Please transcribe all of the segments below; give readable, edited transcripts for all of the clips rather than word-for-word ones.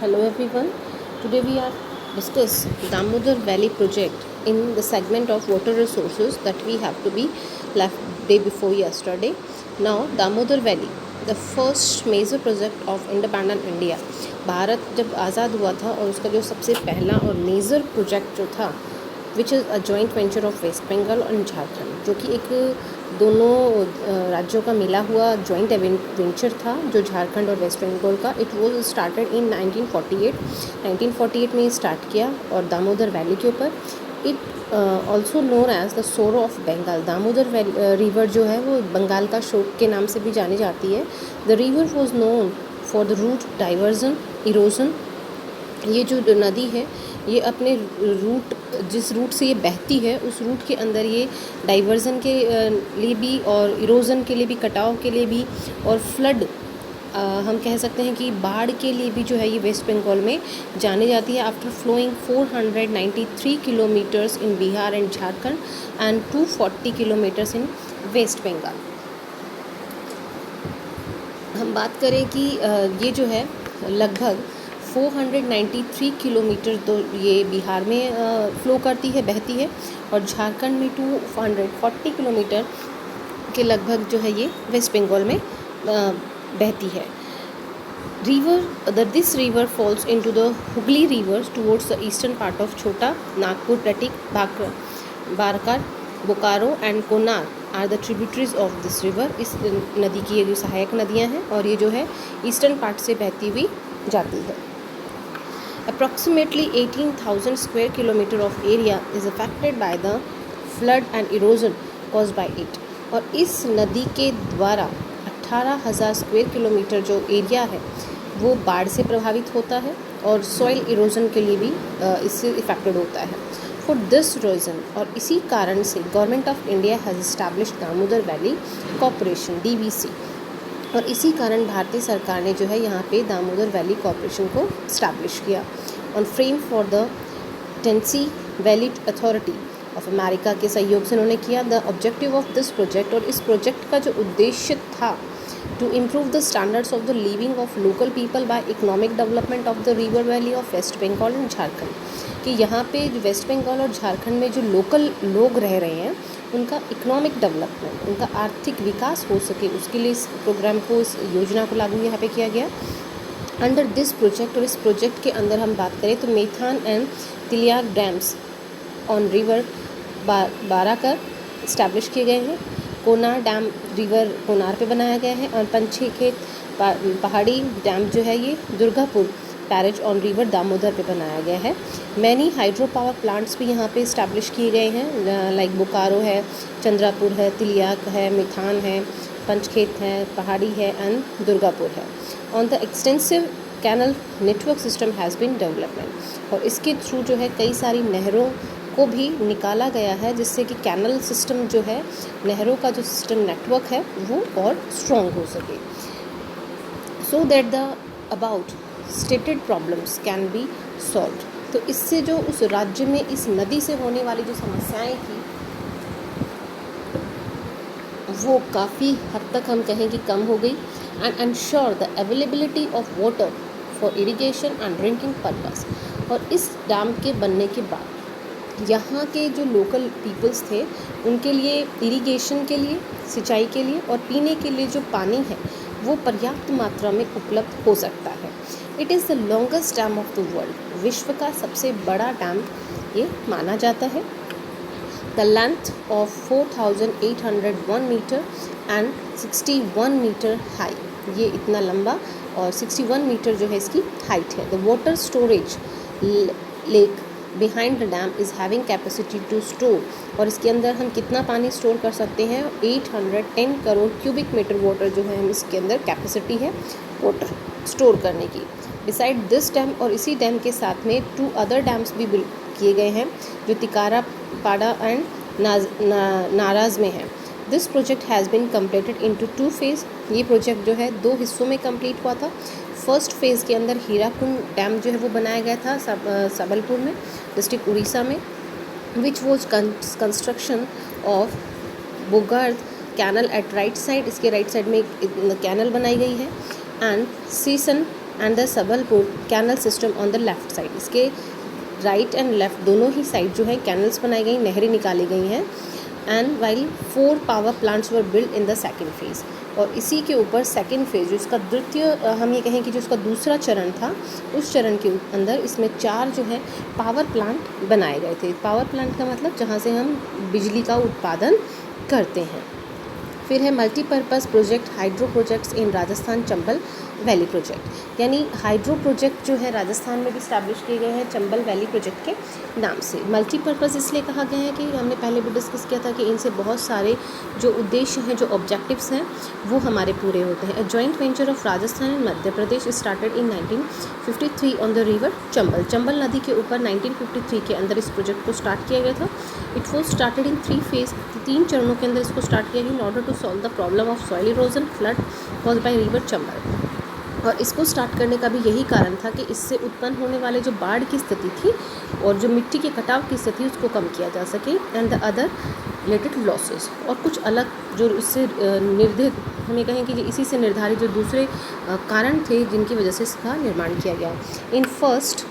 Hello everyone. Today we are discuss Damodar Valley project in the segment of water resources that we have to be left day before yesterday. Now Damodar Valley, the first major project of independent India. Bharat जब आज़ाद हुआ था और उसका जो सबसे पहला और major project जो था which is a joint venture of West Bengal और झारखंड, जो कि एक दोनों राज्यों का मिला हुआ जॉइंट वेंचर था जो झारखंड और वेस्ट बंगाल का. इट वॉज स्टार्टेड इन 1948 में स्टार्ट किया और दामोदर वैली के ऊपर. It also known as the sorrow of Bengal. Damodar river जो है वो बंगाल का शोक के नाम से भी जानी जाती है. The river was known for the route diversion erosion. ये जो नदी है ये अपने रूट, जिस रूट से ये बहती है उस रूट के अंदर ये डाइवर्जन के लिए भी और इरोजन के लिए भी, कटाव के लिए भी और फ्लड हम कह सकते हैं कि बाढ़ के लिए भी जो है ये वेस्ट बंगाल में जानी जाती है. After flowing 493 kilometres in Bihar and Jharkhand and 240 kilometres in West Bengal. हम बात करें कि ये जो है लगभग 493 किलोमीटर तो ये बिहार में फ़्लो करती है, बहती है, और झारखंड में 240 किलोमीटर के लगभग जो है ये वेस्ट बंगाल में बहती है. This river falls into the Hooghly river towards the eastern part of Chota Nagpur, Prateek, Barakar, Bokaro and Konar are the tributaries of this river. इस नदी की ये जो सहायक नदियाँ हैं और ये जो है ईस्टर्न पार्ट से बहती हुई जाती है. Approximately 18,000 square kilometer of area is affected by the flood and erosion caused by it. और इस नदी के द्वारा 18,000 स्क्वायर किलोमीटर जो एरिया है वो बाढ़ से प्रभावित होता है और सॉइल इरोजन के लिए भी इससे इफेक्टेड होता है. फॉर दिस रीज़न और इसी कारण से government of India has established Damodar valley corporation DVC. और इसी कारण भारतीय सरकार ने जो है यहाँ पे दामोदर वैली कॉरपोरेशन को इस्टेब्लिश किया. On frame for the Tennessee valley authority of America के सहयोग से उन्होंने किया. The objective of this project, और इस प्रोजेक्ट का जो उद्देश्य था, to improve the standards of the living of local people by economic development of the river valley of West Bengal and Jharkhand. कि यहाँ पे जो वेस्ट बंगाल और झारखंड में जो लोकल लोग रह रहे हैं उनका इकोनॉमिक डेवलपमेंट, उनका आर्थिक विकास हो सके, उसके लिए इस प्रोग्राम को, इस योजना को लागू यहाँ पे किया गया अंडर दिस प्रोजेक्ट. और इस प्रोजेक्ट के अंदर हम बात करें तो Maithon and Tilaiya dams on river Barakar establish किए गए हैं. कोनार डैम रिवर कोनार पे बनाया गया है और पंचखेत पहाड़ी डैम जो है ये Durgapur Perez on river Damodar पे बनाया गया है. मैनी हाइड्रो पावर प्लांट्स भी यहाँ पे इस्टेब्लिश किए गए हैं, लाइक बोकारो है, चंद्रापुर है, तिलियाक है, मिथान है, पंचखेत है, पहाड़ी है एंड दुर्गापुर है. On the extensive canal network system has been development. और इसके थ्रू जो है कई सारी नहरों को भी निकाला गया है जिससे कि कैनल सिस्टम जो है, नहरों का जो सिस्टम नेटवर्क है वो और स्ट्रॉन्ग हो सके. So that the about stated problems can be solve. तो इससे जो उस राज्य में इस नदी से होने वाली जो समस्याएं थी वो काफ़ी हद तक हम कहें कि कम हो गई. And ensure the availability of water for irrigation and drinking purpose. और इस डैम के बनने के बाद यहाँ के जो लोकल पीपल्स थे उनके लिए इरिगेशन के लिए, सिंचाई के लिए और पीने के लिए जो पानी है वो पर्याप्त मात्रा में उपलब्ध हो सकता है. It is the longest dam of the world. विश्व का सबसे बड़ा डैम ये माना जाता है. The length of 4,801 metre and 61 metre high. ये इतना लंबा और 61 मीटर जो है इसकी हाइट है. The water storage lake behind the dam is having capacity to store. और इसके अंदर हम कितना पानी स्टोर कर सकते हैं? 810 करोड़ क्यूबिक मीटर वाटर जो है हम इसके अंदर कैपेसिटी है वाटर स्टोर करने की. बिसाइड दिस डैम, और इसी डैम के साथ में 2 अदर डैम्स भी बिल्ड किए गए हैं जो तिकारा पाड़ा एंड नाराज में है. This project has been completed into 2 phase. ये प्रोजेक्ट जो है 2 हिस्सों में कंप्लीट हुआ था. फर्स्ट फेज़ के अंदर हीराकुंड डैम जो है वो बनाया गया था सबलपुर में, डिस्ट्रिक्ट उड़ीसा में, which was construction of Bargarh canal at right side. इसके राइट साइड में एक कैनल बनाई गई है. And Sason and the Sambalpur canal system on the left side. इसके राइट एंड लेफ्ट दोनों ही साइड जो है कैनल्स बनाई गई, नहरें निकाली गई हैं। And while 4 power plants were build in the second phase. और इसी के ऊपर सेकेंड फेज़ जो इसका द्वितीय हम ये कहें कि जो इसका दूसरा चरण था, उस चरण के अंदर इसमें 4 जो है पावर प्लांट बनाए गए थे। पावर प्लांट का मतलब जहाँ से हम बिजली का उत्पादन करते हैं। फिर है multipurpose project hydro projects in Rajasthan Chambal valley project, यानी हाइड्रो प्रोजेक्ट जो है राजस्थान में भी इस्टेब्लिश किए गए हैं चंबल वैली प्रोजेक्ट के नाम से। मल्टीपर्पज़ इसलिए कहा गया है कि हमने पहले भी डिस्कस किया था कि इनसे बहुत सारे जो उद्देश्य हैं, जो ऑब्जेक्टिव्स हैं, वो हमारे पूरे होते हैं। Joint venture of Rajasthan and Madhya Pradesh started in 1953 on the river Chambal. Chambal नदी के ऊपर 1953 के अंदर इस प्रोजेक्ट को स्टार्ट किया गया था। It was started in 3 phase, 3 चरणों के अंदर इसको स्टार्ट किया गया in order to solve the problem of soil erosion flood caused by river Chambal. और इसको स्टार्ट करने का भी यही कारण था कि इससे उत्पन्न होने वाले जो बाढ़ की स्थिति थी और जो मिट्टी के कटाव की स्थिति उसको कम किया जा सके, and the other related losses, और कुछ अलग जो इससे निर्धारित हम ये कहें कि इसी से निर्धारित जो दूसरे कारण थे जिनकी वजह से इसका निर्माण किया गया। In first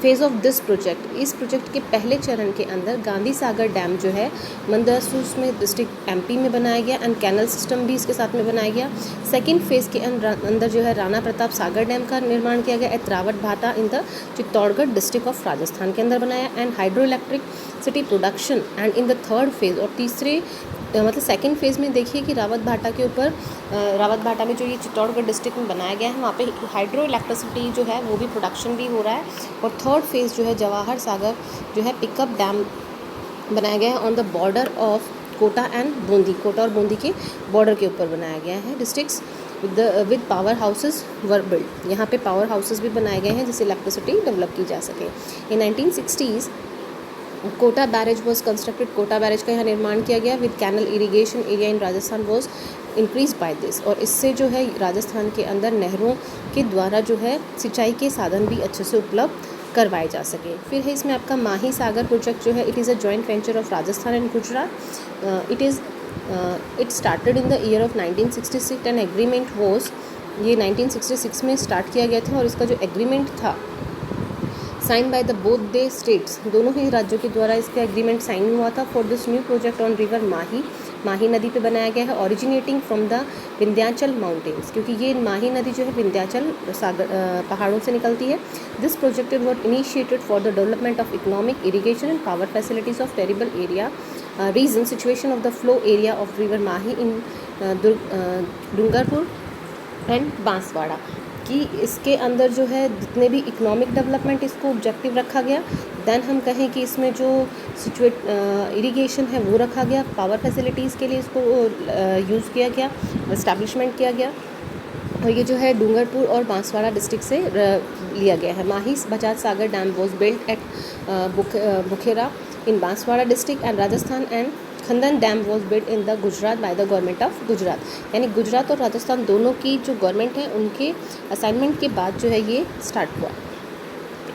phase of this project, इस प्रोजेक्ट के पहले चरण के अंदर गांधी सागर डैम जो है मंदसौर में डिस्ट्रिक्ट एमपी में बनाया गया, एंड कैनल सिस्टम भी इसके साथ में बनाया गया। सेकेंड फेज़ के अंदर जो है राणा प्रताप सागर डैम का निर्माण किया गया एट रावत भाटा in the Chittorgarh district of Rajasthan के अंदर बनाया, and hydro electricity production and in the third phase, और तीसरे मतलब सेकेंड फेज़ में देखिए कि रावत भाटा के ऊपर रावत भाटा में जो ये चित्तौड़गढ़ डिस्ट्रिक्ट में बनाया गया है, वहाँ पे हाइड्रो इलेक्ट्रिसिटी जो है वो भी प्रोडक्शन भी हो रहा है। और थर्ड फेज़ जो है जवाहर सागर जो है पिकअप डैम बनाया गया है on the border of Kota and Bundi, Kota और बूंदी के बॉर्डर के ऊपर बनाया गया है। Districts with power houses were build, यहाँ पे पावर हाउसेस भी बनाए गए हैं जिससे इलेक्ट्रिसिटी डेवलप की जा सके। In 1960s Kota barrage was constructed, Kota barrage का यहाँ निर्माण किया गया with canal irrigation area in Rajasthan was increase by this, और इससे जो है राजस्थान के अंदर नहरों के द्वारा जो है सिंचाई के साधन भी अच्छे से उपलब्ध करवाए जा सके। फिर है इसमें आपका माही सागर प्रोजेक्ट जो है, it is a joint venture of Rajasthan and Gujarat. It started in the year of 1966 and agreement was, ये 1966 में स्टार्ट किया गया था, और इसका जो एग्रीमेंट था sign by the both the states, दोनों ही राज्यों के द्वारा इसका एग्रीमेंट साइन हुआ था for this new project on river Mahi, Mahi नदी पे बनाया गया है, originating from the Vindhyachal mountains, क्योंकि ये माही नदी जो है विंध्याचल सागर पहाड़ों से निकलती है। This project was initiated for the development of economic irrigation and power facilities of terrible area region situation of the flow area of river Mahi in Dungarpur and Banswara, कि इसके अंदर जो है जितने भी इकोनॉमिक डेवलपमेंट इसको ऑब्जेक्टिव रखा गया। देन हम कहें कि इसमें जो इरिगेशन है वो रखा गया, पावर फैसिलिटीज़ के लिए इसको यूज़ किया गया, इस्टेब्लिशमेंट किया गया, और ये जो है डूंगरपुर और बांसवाड़ा डिस्ट्रिक्ट से लिया गया है। Mahi Bajaj Sagar dam was built at Bukhera in Banswara district and Rajasthan, and Khandan dam was built in the Gujarat by the government of Gujarat, यानी गुजरात और राजस्थान दोनों की जो गवर्नमेंट है उनके असाइनमेंट के बाद जो है ये स्टार्ट हुआ।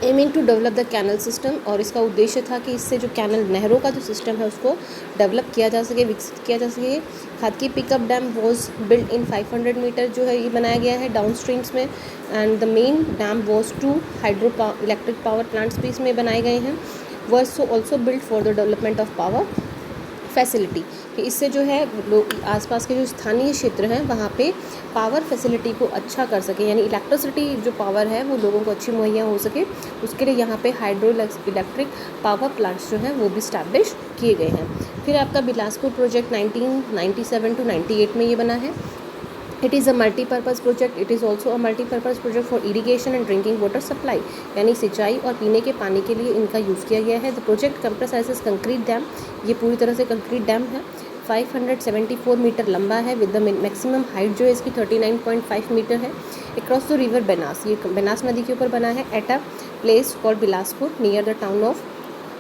Aiming to develop the canal system, और इसका उद्देश्य था कि इससे जो कैनल नहरों का जो सिस्टम है उसको डेवलप किया जा सके, विकसित किया जा सके। Khadki pickup dam was build in 500 metre जो है ये बनाया गया है डाउन स्ट्रीम्स में, and the main dam was 2 hydro electric power plants भी इसमें बनाए गए हैं, was also build for the development of power facility, कि इससे जो है लोग आसपास के जो स्थानीय क्षेत्र हैं वहाँ पे पावर फैसिलिटी को अच्छा कर सके, यानी इलेक्ट्रिसिटी जो पावर है वो लोगों को अच्छी मुहैया हो सके, उसके लिए यहाँ पे हाइड्रो इलेक्ट्रिक पावर प्लांट्स जो हैं वो भी स्टैब्लिश किए गए हैं। फिर आपका बिलासपुर प्रोजेक्ट 1997 to 98 में ये बना है। It is a multipurpose project, it is also a multipurpose project for irrigation and drinking water supply, यानी सिंचाई और पीने के पानी के लिए इनका यूज़ किया गया है। द प्रोजेक्ट कंप्रेसाइजेस कंक्रीट डैम, ये पूरी तरह से कंक्रीट डैम है, 574 मीटर लंबा है, विद द मैक्सिमम हाइट जो है इसकी 39.5 मीटर है। अक्रॉस द रिवर बेनास, ये बेनास नदी के ऊपर बना है, at a place called Bilaspur near the town of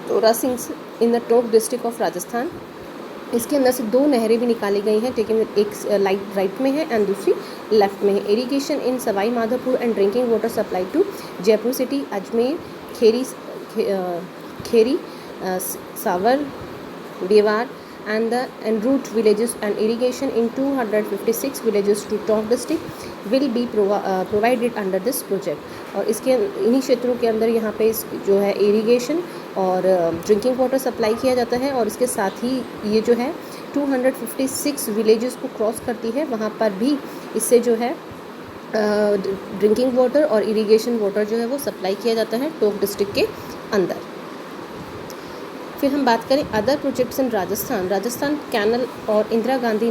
Tora Singh in the Tonk district of Rajasthan. इसके अंदर से 2 नहरें भी निकाली गई हैं, लेकिन एक राइट में है एंड दूसरी लेफ्ट में है। Irrigation in Sawai Madhopur and drinking water supply to Jaipur city, Ajmer, Kheri, Sawar, Devar, and the en route villages and irrigation in 256 villages to Tok district will be provided under this project। और इसके इन्हीं क्षेत्रों के अंदर यहाँ पे जो है इरिगेशन और ड्रिंकिंग वाटर सप्लाई किया जाता है, और इसके साथ ही ये जो है 256 विलेजेस को क्रॉस करती है, वहाँ पर भी इससे जो है ड्रिंकिंग वाटर और इरिगेशन वाटर जो है वो सप्लाई किया जाता है टोक डिस्ट्रिक्ट के अंदर। फिर हम बात करें other projects in Rajasthan canal और इंदिरा गांधी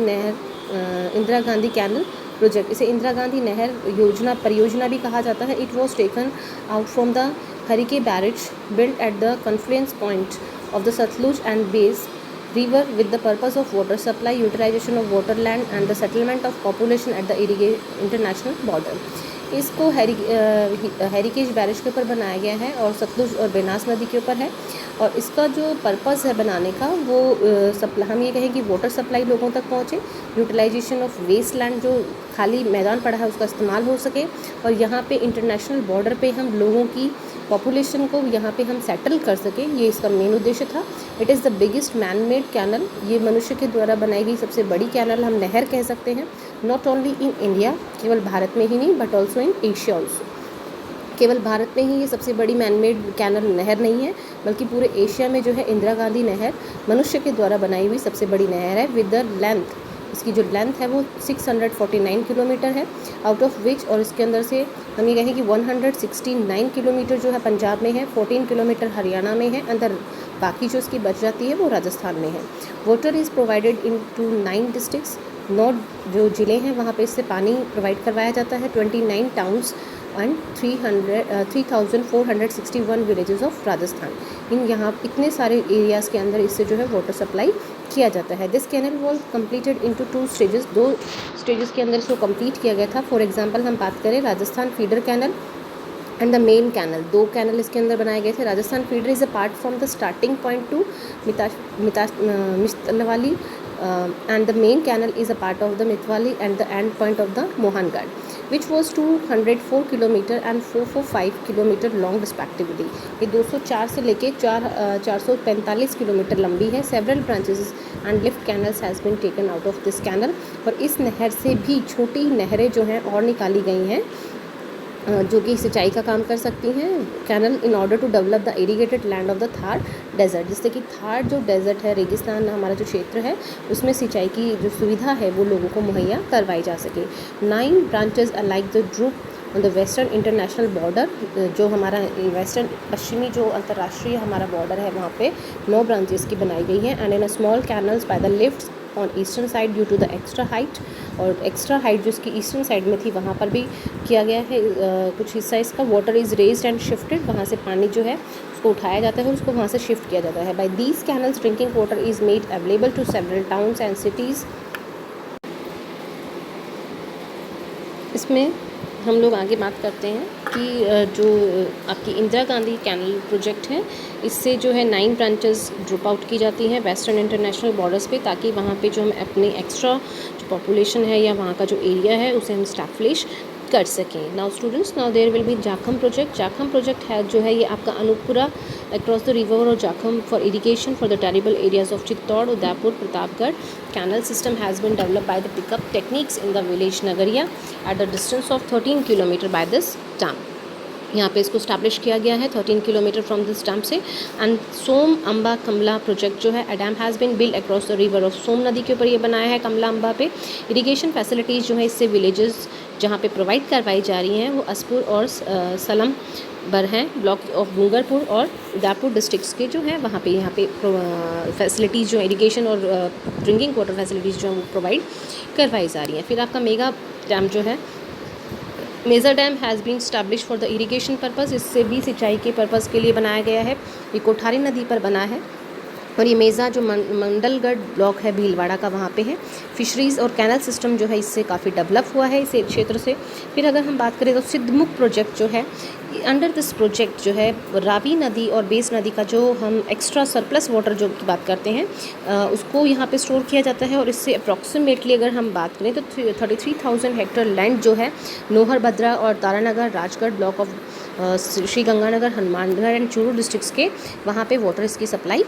कैनल प्रोजेक्ट, इसे इंदिरा गांधी नहर योजना परियोजना भी कहा जाता है। It was taken out from the Harike barrage built at the confluence point of the Sutlej and Beas river with the purpose of water supply, utilization of water land and the settlement of population at the international border। इसको हेरिकेज barrage के ऊपर बनाया गया है और सतलुज और बेनास नदी के ऊपर है, और इसका जो पर्पस है बनाने का वो हम ये कहें कि वाटर सप्लाई लोगों तक पहुँचे, यूटिलाइजेशन ऑफ वेस्ट लैंड जो खाली मैदान पड़ा है उसका इस्तेमाल हो सके, और यहाँ पे इंटरनेशनल बॉर्डर पे हम लोगों की पॉपुलेशन को यहाँ पे हम सेटल कर सकें, ये इसका मेन उद्देश्य था। It is the biggest man made canal, ये मनुष्य के द्वारा बनाई गई सबसे बड़ी कैनल हम नहर कह सकते हैं। नॉट ओनली इन इंडिया, केवल भारत में ही नहीं but also in Asia also. केवल भारत में ही ये सबसे बड़ी मैन मेड कैनल नहर नहीं है, बल्कि पूरे एशिया में जो है इंदिरा गांधी नहर मनुष्य के द्वारा बनाई हुई सबसे बड़ी नहर है। विद द लेंथ, इसकी जो लेंथ है वो 649 किलोमीटर है, आउट ऑफ विच, और इसके अंदर से हम ये कहें कि 169 किलोमीटर जो है पंजाब में है, 14 किलोमीटर हरियाणा में है, अंदर बाकी जो इसकी बच जाती है वो राजस्थान में है। Water is provided in to 9 districts, 9 जो ज़िले हैं वहाँ पे इससे पानी प्रोवाइड करवाया जाता है। 29 towns and 3,461 villages of Rajasthan, in यहाँ इतने सारे एरियाज़ के अंदर इससे जो है वाटर सप्लाई किया जाता है। This canal was completed into 2 stages, 2 stages के अंदर इसको कंप्लीट किया गया था। फॉर एग्जांपल हम बात करें Rajasthan feeder canal and the main canal, 2 canal इसके अंदर बनाए गए थे। Rajasthan feeder is a part from the starting point to Mitalwali and the main canal is a part of the Mitwali and the end point of the Mohangad, which was 204 kilometre and 445 kilometre long respectively. ये 204 से लेके 445 kilometre लंबी है। Several branches and lift canals has been taken out of this canal, और इस नहर से भी छोटी नहरें जो हैं और निकाली गई हैं जो कि सिंचाई का काम कर सकती हैं। Canal in order to develop the irrigated land of the Thar desert, जिससे कि थार जो डेजर्ट है, रेगिस्तान हमारा जो क्षेत्र है, उसमें सिंचाई की जो सुविधा है वो लोगों को मुहैया करवाई जा सके। 9 branches are like the droop on the western international border, जो हमारा वेस्टर्न पश्चिमी जो अंतर्राष्ट्रीय हमारा बॉर्डर है वहाँ पे 9 ब्रांचेस की बनाई गई हैं। And in a small canals by the lifts on eastern side due to the extra height, और एक्स्ट्रा हाइट जो इसकी ईस्टर्न साइड में थी वहाँ पर भी किया गया है कुछ हिस्सा इसका। Water is raised and shifted, वहाँ से पानी जो है उसको उठाया जाता है, उसको वहाँ से शिफ्ट किया जाता है। By these canals drinking water is made available to several towns and cities. इसमें हम लोग आगे बात करते हैं कि जो आपकी इंदिरा गांधी कैनल प्रोजेक्ट है, इससे जो है 9 ब्रांचेस ड्रॉप आउट की जाती हैं वेस्टर्न इंटरनेशनल बॉर्डर्स पे, ताकि वहाँ पे जो हम अपने एक्स्ट्रा जो पॉपुलेशन है या वहाँ का जो एरिया है उसे हम स्टैब्लिश कर सकें। Now students, now there will be Jakham project. Jakham project है जो है ये आपका अनूपपुरा अक्रॉस द रिवर और Jakham for irrigation for the terrible areas of Chittor, Udaipur, Pratapgarh. Canal system has been developed by the pickup techniques in the village Nagaria at the distance of 13 kilometre by this dam. यहाँ पे इसको establish किया गया है 13 kilometre from this dam से। And Som Amba Kamla project जो है, dam has been build across the river of Som नदी के ऊपर ये बनाया है कमला अम्बा पे। इरिगेशन फैसिलिटीज़ जो है इससे विलेजेस जहाँ पे प्रोवाइड करवाई जा रही हैं वो असपुर और सलम बर हैं, ब्लॉक ऑफ डूंगरपुर और उदयपुर डिस्ट्रिक्ट्स के जो है वहाँ पे यहाँ पे फैसिलिटीज़ जो इरिगेशन और ड्रिंकिंग वाटर फैसिलिटीज़ जो है वो प्रोवाइड करवाई जा रही हैं। फिर आपका मेगा डैम जो है, major dam has been establish for the irrigation purpose, इससे भी सिंचाई के पर्पज़ के लिए बनाया गया है। ये कोठारी नदी पर बना है, और ये मेज़ा जो मंडलगढ़ ब्लॉक है भीलवाड़ा का वहाँ पे है। फिशरीज़ और कैनल सिस्टम जो है इससे काफ़ी डेवलप हुआ है इस क्षेत्र से। फिर अगर हम बात करें तो सिद्धमुख प्रोजेक्ट जो है, अंडर दिस प्रोजेक्ट जो है रावी नदी और बेस नदी का जो हम एक्स्ट्रा सरप्लस वाटर जो की बात करते हैं उसको यहाँ पे स्टोर किया जाता है, और इससे अप्रॉक्सीमेटली अगर हम बात करें तो 33,000 हेक्टेयर लैंड जो है नोहर भद्रा और Taranagar Rajgarh block of Shri Ganganagar Hanumangarh and Churu districts के वहाँ पे वाटर इसकी सप्लाई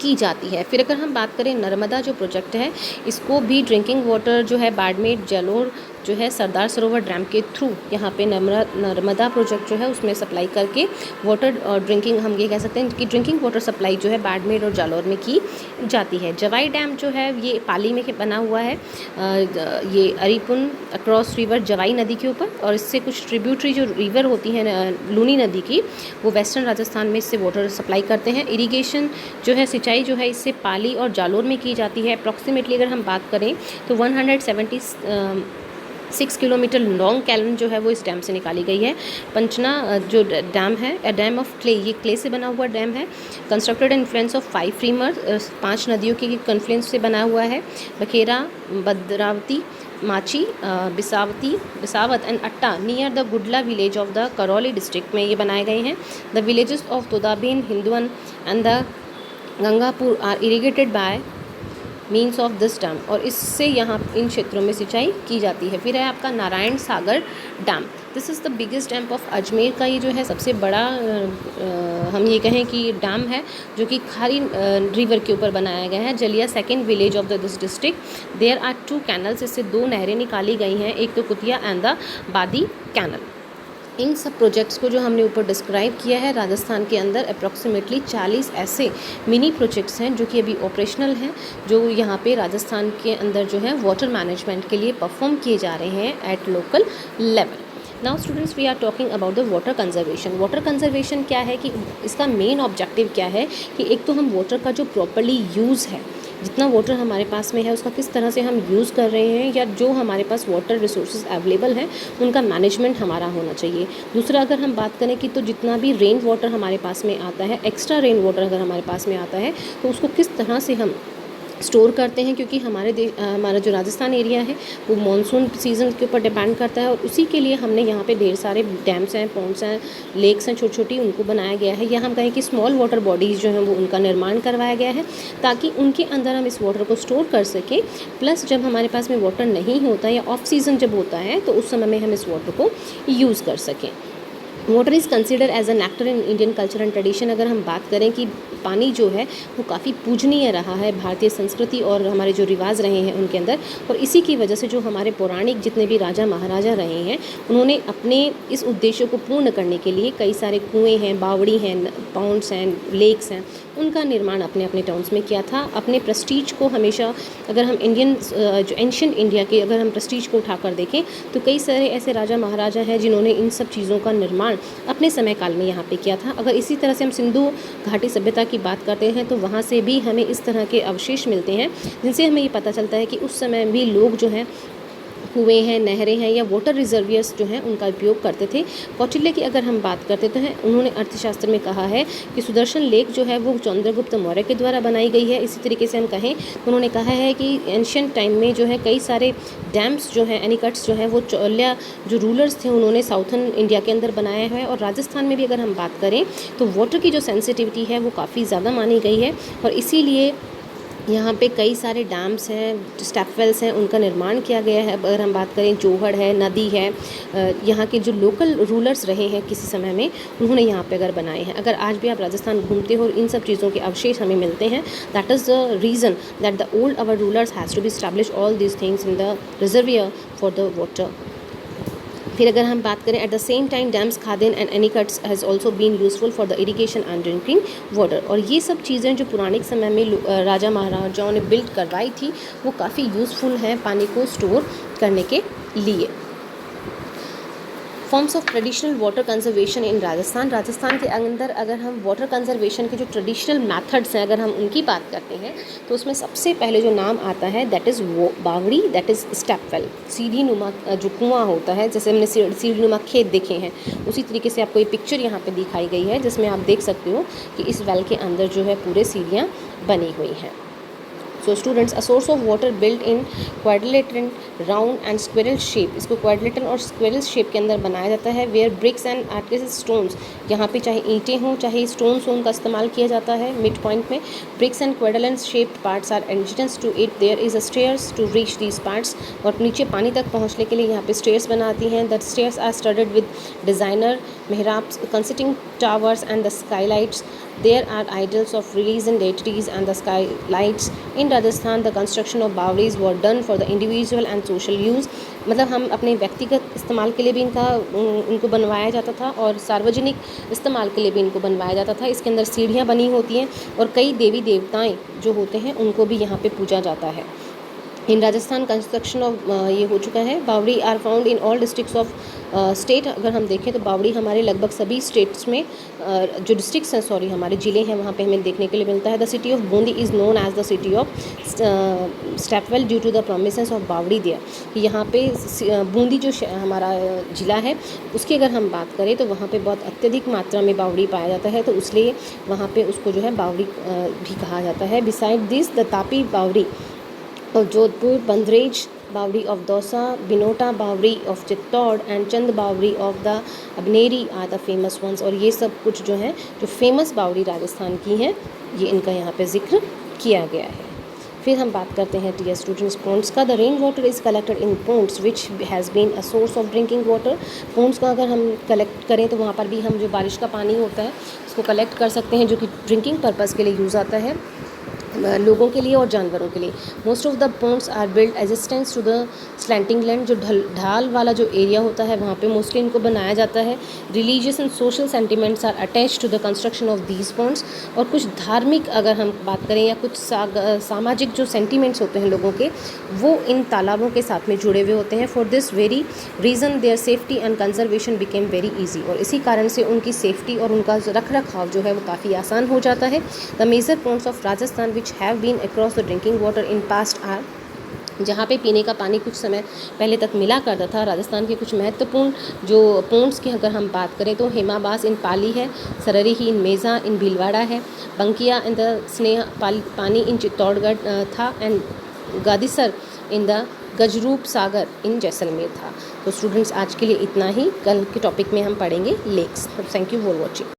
की जाती है। फिर अगर हम बात करें नर्मदा जो प्रोजेक्ट है, इसको भी ड्रिंकिंग वाटर जो है बाड़मेर जलोर जो है सरदार सरोवर डैम के थ्रू यहाँ पे नर्मदा प्रोजेक्ट जो है उसमें सप्लाई करके वाटर और ड्रिंकिंग, हम ये कह सकते हैं कि ड्रिंकिंग वाटर सप्लाई जो है बाड़मेर और जालौर में की जाती है। जवाई डैम जो है ये पाली में बना हुआ है, ये अरीपुन अक्रॉस रिवर जवाई नदी के ऊपर, और इससे कुछ ट्रिब्यूटरी जो रिवर होती है लूनी नदी की, वो वेस्टर्न राजस्थान में इससे वाटर सप्लाई करते हैं। इरिगेशन जो है, सिंचाई जो है इससे पाली और जालौर में की जाती है। अप्रॉक्सीमेटली अगर हम बात करें तो 176 किलोमीटर लॉन्ग कैलन जो है वो इस डैम से निकाली गई है। पंचना जो डैम है, अ डैम ऑफ क्ले, ये क्ले से बना हुआ डैम है। कंस्ट्रक्टेड इन्फ्लुएंस ऑफ 5 रीमर, 5 नदियों की कन्फ्लुएंस से बना हुआ है। बखेरा, Bhadravati, Machi, Bisawat and Atta near the Gudla village of the Karauli district में ये बनाए गए हैं। The villages of Todaben, Hindaun and the Gangapur are irrigated by means of this dam, और इससे यहाँ इन क्षेत्रों में सिंचाई की जाती है। फिर है आपका Narayan Sagar dam. This is the biggest dam of Ajmer का ये जो है सबसे बड़ा हम ये कहें कि डैम है, जो कि खारी रिवर के ऊपर बनाया गया है। जलिया second village of this district. There are 2 canals, इससे 2 नहरें निकाली गई हैं, एक तो कुतिया एंड द बादी कैनल। इन सब प्रोजेक्ट्स को जो हमने ऊपर डिस्क्राइब किया है, राजस्थान के अंदर अप्रॉक्सीमेटली 40 ऐसे मिनी प्रोजेक्ट्स हैं जो कि अभी ऑपरेशनल हैं, जो यहाँ पे राजस्थान के अंदर जो है वाटर मैनेजमेंट के लिए परफॉर्म किए जा रहे हैं at local level. Now students, we are talking about the water conservation. Water conservation क्या है कि इसका मेन ऑब्जेक्टिव क्या है कि एक तो हम वाटर का जो प्रॉपर्ली यूज़ है, जितना वाटर हमारे पास में है उसका किस तरह से हम यूज़ कर रहे हैं, या जो हमारे पास वाटर रिसोर्सेज अवेलेबल हैं उनका मैनेजमेंट हमारा होना चाहिए। दूसरा, अगर हम बात करें कि तो जितना भी रेन वाटर हमारे पास में आता है, एक्स्ट्रा रेन वाटर अगर हमारे पास में आता है, तो उसको किस तरह से हम स्टोर करते हैं, क्योंकि हमारा जो राजस्थान एरिया है वो मानसून सीज़न के ऊपर डिपेंड करता है, और उसी के लिए हमने यहाँ पे ढेर सारे डैम्स हैं, पॉन्ड्स हैं, लेक्स हैं छोटी छोटी, उनको बनाया गया है, या हम कहें कि स्मॉल वाटर बॉडीज़ जो हैं वो उनका निर्माण करवाया गया है, ताकि उनके अंदर हम इस वाटर को स्टोर कर सकें। प्लस जब हमारे पास में वाटर नहीं होता या ऑफ सीज़न जब होता है तो उस समय में हम इस वाटर को यूज़ कर सकें। Water is consider as a nectar in Indian culture and tradition. अगर हम बात करें कि पानी जो है वो काफ़ी पूजनीय रहा है भारतीय संस्कृति और हमारे जो रिवाज रहे हैं उनके अंदर, और इसी की वजह से जो हमारे पौराणिक जितने भी राजा महाराजा रहे हैं उन्होंने अपने इस उद्देश्य को पूर्ण करने के लिए कई सारे कुएँ हैं, बावड़ी हैं, पॉन्ड्स हैं, लेक्स हैं, उनका निर्माण अपने अपने टाउन्स में किया था। अपने प्रेस्टीज को हमेशा, अगर हम इंडियन जो एंशिएंट इंडिया के अगर हम प्रेस्टीज को उठाकर देखें तो कई सारे ऐसे राजा महाराजा हैं जिन्होंने इन सब चीज़ों का निर्माण अपने समय काल में यहाँ पे किया था। अगर इसी तरह से हम सिंधु घाटी सभ्यता की बात करते हैं तो वहाँ से भी हमें इस तरह के अवशेष मिलते हैं, जिनसे हमें ये पता चलता है कि उस समय भी लोग जो हैं कुएँ हैं, नहरें हैं या वाटर रिजर्वियर्स जो हैं उनका उपयोग करते थे। कौटिल्य की अगर हम बात करते तो हैं, उन्होंने अर्थशास्त्र में कहा है कि सुदर्शन लेक जो है वो चंद्रगुप्त मौर्य के द्वारा बनाई गई है। इसी तरीके से हम कहें तो उन्होंने कहा है कि एंशियंट टाइम में जो है कई सारे डैम्स जो हैं, एनीकट्स जो हैं, वो चौल्या जो रूलर्स थे उन्होंने साउथर्न इंडिया के अंदर बनाया है। और राजस्थान में भी अगर हम बात करें तो वाटर की जो सेंसिटिविटी है वो काफ़ी ज़्यादा मानी गई है, और इसीलिए यहाँ पे कई सारे डैम्स हैं, स्टेपवेल्स हैं, उनका निर्माण किया गया है। अगर हम बात करें जोहड़ है, नदी है, यहाँ के जो लोकल रूलर्स रहे हैं किसी समय में उन्होंने यहाँ पे अगर बनाए हैं। अगर आज भी आप राजस्थान घूमते हो और इन सब चीज़ों के अवशेष हमें मिलते हैं, that is the reason that the old our rulers has to be establish all these things in the reservoir for the water. फिर अगर हम बात करें, at the same time dams, khadin and anicuts has also been useful for the irrigation and drinking water. और ये सब चीज़ें जो पुराने समय में राजा महाराजाओं ने बिल्ड करवाई थी वो काफ़ी यूज़फुल हैं पानी को स्टोर करने के लिए। Forms of traditional water conservation in Rajasthan. Rajasthan के अंदर अगर हम वाटर कंजर्वेशन के जो ट्रेडिशनल मेथड्स हैं अगर हम उनकी बात करते हैं तो उसमें सबसे पहले जो नाम आता है दैट इज़ बावड़ी, दैट इज़ स्टेपवेल। सीढ़ी नुमा जो कुआँ होता है, जैसे हमने सीढ़ी नुमा खेत देखे हैं, उसी तरीके से आपको ये पिक्चर यहाँ पे दिखाई गई है जिसमें आप देख सकते हो कि इस वेल के अंदर जो है पूरे सीढ़ियाँ बनी हुई हैं। So students, a source of water build in quadrilateral, round and square shape. इसको क्वाड्रिलेटरल और स्क्वायरल शेप के अंदर बनाया जाता है। Where bricks and artificial stones, यहाँ पे चाहे ईंटें हों चाहे स्टोन्स हों, उनका इस्तेमाल किया जाता है। मिड पॉइंट में bricks and quadrilateral shaped parts are adjacent to it. There is a stairs to reach these parts, और नीचे पानी तक पहुँचने के लिए यहाँ पे स्टेयर्स बनाती हैं। The stairs are studded with designer mehrabs, consisting towers and the skylights There are idols of religion deities and the sky lights. In Rajasthan, the construction of बावड़ीज were done for the individual and social use. मतलब हम अपने व्यक्तिगत इस्तेमाल के लिए भी इनको बनवाया जाता था और सार्वजनिक इस्तेमाल के लिए भी इनको बनवाया जाता था। इसके अंदर सीढ़ियाँ बनी होती हैं और कई देवी देवताएं जो होते हैं उनको भी यहाँ पे पूजा जाता है। इन राजस्थान कंस्ट्रक्शन ऑफ ये हो चुका है। Baori are found in all districts of state. अगर हम देखें तो बावड़ी हमारे लगभग सभी स्टेट्स में जो डिस्ट्रिक्ट्स हैं हमारे ज़िले हैं वहाँ पे हमें देखने के लिए मिलता है। The city of Bundi is known as the city of stepwell due to the promises of baori there. यहाँ पे बूंदी जो हमारा ज़िला है उसकी अगर हम बात करें तो वहाँ पे बहुत अत्यधिक मात्रा में बावड़ी पाया जाता है, तो इसलिए वहाँ पे उसको जो है बावड़ी भी कहा जाता है। बिसाइड दिस द तापी बावड़ी of Jodhpur, Bandrej Bawri of Dausa, Binota Bawri of Chittor and Chand Bawri of the Abneri are the famous ones। और ये सब कुछ जो है जो फेमस बावड़ी राजस्थान की हैं ये इनका यहाँ पे जिक्र किया गया है। फिर हम बात करते हैं डियर स्टूडेंट्स पोन्ड्स का। The rain water is collected in ponds which has been a source of drinking water. Ponds का अगर हम कलेक्ट करें तो वहाँ पर भी हम जो बारिश का पानी होता है उसको कलेक्ट कर सकते हैं जो कि ड्रिंकिंग पर्पज़ के लिए यूज़ आता है लोगों के लिए और जानवरों के लिए। Most of the ponds are build एजिस्टेंस टू द स्लैंटिंग लैंड। जो ढाल वाला जो एरिया होता है वहाँ पे मोस्टली इनको बनाया जाता है। Religious and social sentiments are attach to the construction of these ponds. और कुछ धार्मिक अगर हम बात करें या कुछ सामाजिक जो सेंटिमेंट्स होते हैं लोगों के वो इन तालाबों के साथ में जुड़े हुए होते हैं। For this very reason their safety and conservation became very easy. और इसी कारण से उनकी सेफ्टी और उनका रख रखाव जो है वो काफ़ी आसान हो जाता है। The major ponds of Rajasthan which have been across the drinking water in past are, जहाँ पे पीने का पानी कुछ समय पहले तक मिला करता था। राजस्थान के कुछ महत्वपूर्ण जो पोन्ड्स की अगर हम बात करें तो हेमाबास इन पाली है, सररी ही इन मेज़ा इन भीलवाड़ा है, बंकिया इन द स्नेह पानी इन चित्तौड़गढ़ था एंड गादीसर इन द गजरूप सागर इन जैसलमेर था। तो स्टूडेंट्स आज के लिए इतना ही। कल के टॉपिक में हम पढ़ेंगे lakes. Thank you for watching.